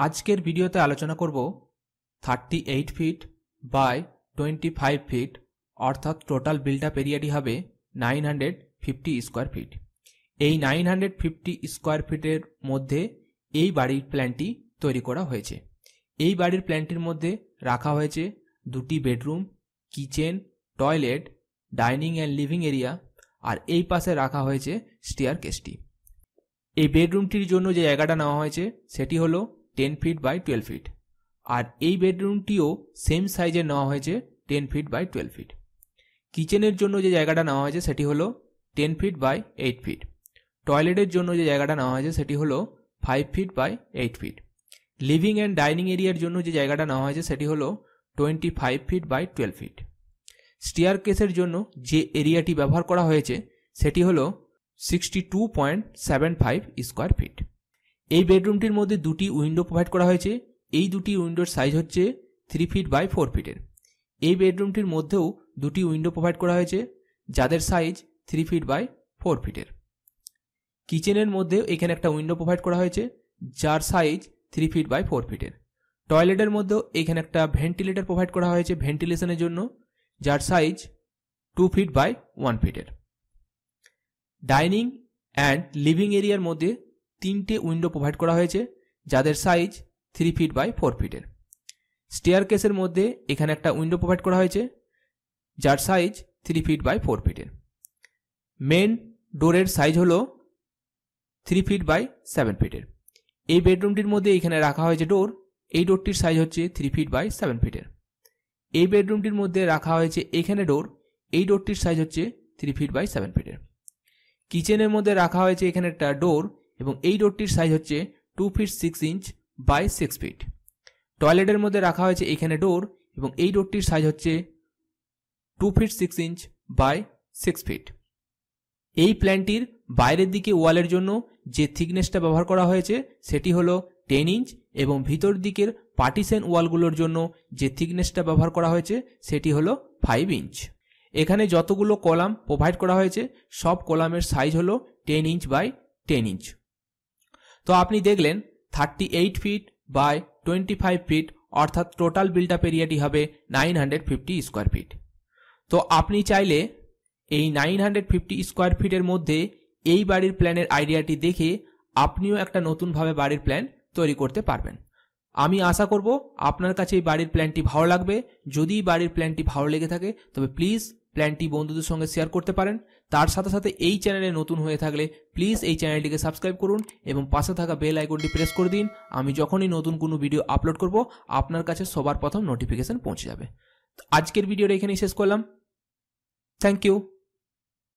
আজকের ভিডিওতে আলোচনা করব 38 ফিট বাই 25 ফিট অর্থাৎ টোটাল বিল্ট আপ এরিয়াটি হবে 950 স্কোয়ার ফিট। এই 950 স্কোয়ার ফিটের মধ্যে এই বাড়ির প্ল্যানটি তৈরি করা হয়েছে। এই বাড়ির প্ল্যানটির মধ্যে রাখা হয়েছে দুটি bedroom, kitchen, toilet, dining and living area, আর এই পাশে রাখা হয়েছে স্টেয়ারকেসটি। এই বেডরুমটির জন্য যে জায়গাটা নেওয়া হয়েছে সেটি হলো 10 ফিট বাই 12 ফিট, আর এই বেডরুমটিও সেম সাইজের নেওয়া হয়েছে 10 ফিট বাই 12 ফিট। কিচেনের জন্য যে জায়গাটা নেওয়া হয়েছে সেটি হলো 10 ফিট বাই 8 ফিট। টয়লেটের জন্য যে জায়গাটা নেওয়া হয়েছে সেটি হলো 5 feet by 8 feet. Living and dining এরিয়ার জন্য যে জায়গাটা নেওয়া হয়েছে সেটি হলো 25 ফিট বাই 12 ফিট। স্টেয়ারকেসের জন্য যে এরিয়াটি ব্যবহার করা হয়েছে সেটি হলো 62.75 স্কোয়ার ফিট। এই বেডরুমটির মধ্যে দুটি উইন্ডো প্রোভাইড করা হয়েছে। এই দুটি উইন্ডোর সাইজ হচ্ছে 3 ফিট বাই 4 ফিটের। এই বেডরুমটির মধ্যেও দুটি উইন্ডো প্রোভাইড করা হয়েছে যাদের সাইজ 3 ফিট বাই 4 ফিটের। কিচেনের মধ্যেও এখানে একটা উইন্ডো প্রোভাইড করা হয়েছে যার সাইজ 3 ফিট বাই 4 ফিটের। টয়লেটের মধ্যেও এখানে একটা ভেন্টিলেটর প্রোভাইড করা হয়েছে ভেন্টিলেশনের জন্য, যার সাইজ 2 ফিট বাই 1 ফিটের। ডাইনিং অ্যান্ড লিভিং এরিয়ার মধ্যে তিনটে উইন্ডো প্রোভাইড করা হয়েছে যাদের সাইজ 3 ফিট বাই 4 ফিটের। স্টেয়ারকেসের মধ্যে এখানে একটা উইন্ডো প্রোভাইড করা হয়েছে যার সাইজ 3 ফিট বাই 4 ফিটের। মেন ডোরের সাইজ হলো 3 ফিট বাই 7 ফিটের। এই বেডরুমটির মধ্যে এখানে রাখা হয়েছে ডোর। এই ডোরটির সাইজ হচ্ছে 3 ফিট বাই 7 ফিটের। এই বেডরুমটির মধ্যে রাখা হয়েছে এখানে ডোর। এই ডোরটির সাইজ হচ্ছে 3 ফিট বাই 7 ফিটের। কিচেনের মধ্যে রাখা হয়েছে এখানে একটা ডোর এবং এই ডোরটির সাইজ হচ্ছে 2 ফিট 6 ইঞ্চ বাই 6 ফিট। টয়লেটের মধ্যে রাখা হয়েছে এখানে ডোর এবং এই ডোরটির সাইজ হচ্ছে 2 ফিট 6 ইঞ্চ বাই 6 ফিট। এই প্ল্যানটির বাইরের দিকে ওয়ালের জন্য যে থিকনেসটা ব্যবহার করা হয়েছে সেটি হলো 10 ইঞ্চ এবং ভিতর দিকের পার্টিশন ওয়ালগুলোর জন্য যে থিকনেসটা ব্যবহার করা হয়েছে সেটি হলো 5 ইঞ্চ। এখানে যতগুলো কলাম প্রোভাইড করা হয়েছে সব কলামের সাইজ হলো 10 ইঞ্চ বাই 10 ইঞ্চ। তো আপনি দেখলেন 38 ফিট বাই 25 ফিট অর্থাৎ টোটাল বিল্ট আপ এরিয়াটি হবে 950 স্কোয়ার ফিট। তো আপনি চাইলে এই 950 স্কোয়ার ফিটের মধ্যে এই বাড়ির প্ল্যানের আইডিয়াটি দেখে আপনিও একটা নতুনভাবে বাড়ির প্ল্যান তৈরি করতে পারবেন। আমি আশা করব আপনার কাছে এই বাড়ির প্ল্যানটি ভালো লাগবে। যদি বাড়ির প্ল্যানটি ভালো লেগে থাকে তবে প্লিজ প্ল্যানটি বন্ধুদের সঙ্গে শেয়ার করতে পারেন। তার সাথে সাথে এই চ্যানেলে নতুন হয়ে থাকলে প্লিজ এই চ্যানেলটিকে সাবস্ক্রাইব করুন এবং পাশে থাকা বেল আইকনটি প্রেস করে দিন। আমি যখনই নতুন কোনো ভিডিও আপলোড করব আপনার কাছে সবার প্রথম নোটিফিকেশন পৌঁছে যাবে। আজকের ভিডিওটা এখানেই শেষ করলাম। Thank you.